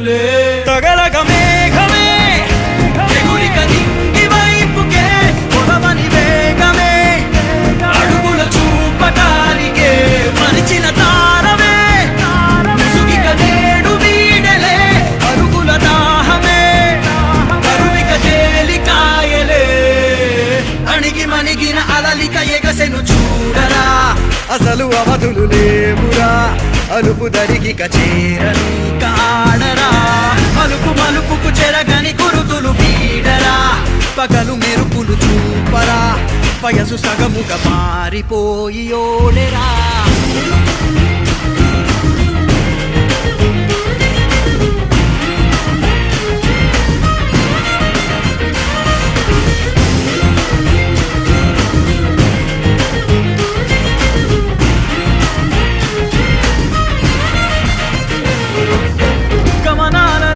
కనులే తగలగ మేఘమే ఎగురిక నింగి వైపుకే పొడవని వేగమే అడుగుల చూపటానికే మరిచిన తారమే ముసుగిక నేడు వీడలే అరుగుల దాహమే కరువిక తేలికాయలే అణిగి మణిగిన అలలిక ఎగసెను చూడరా అసలు అవధులు లేవురా అలుపు దరిగిక చేరని కాడరా మలుపు మలుపుకు చెరగని గురుతులు వీడరా పగలు మెరుపులు చూపరా వయసు సగముగా మారిపోయి ఓడెరా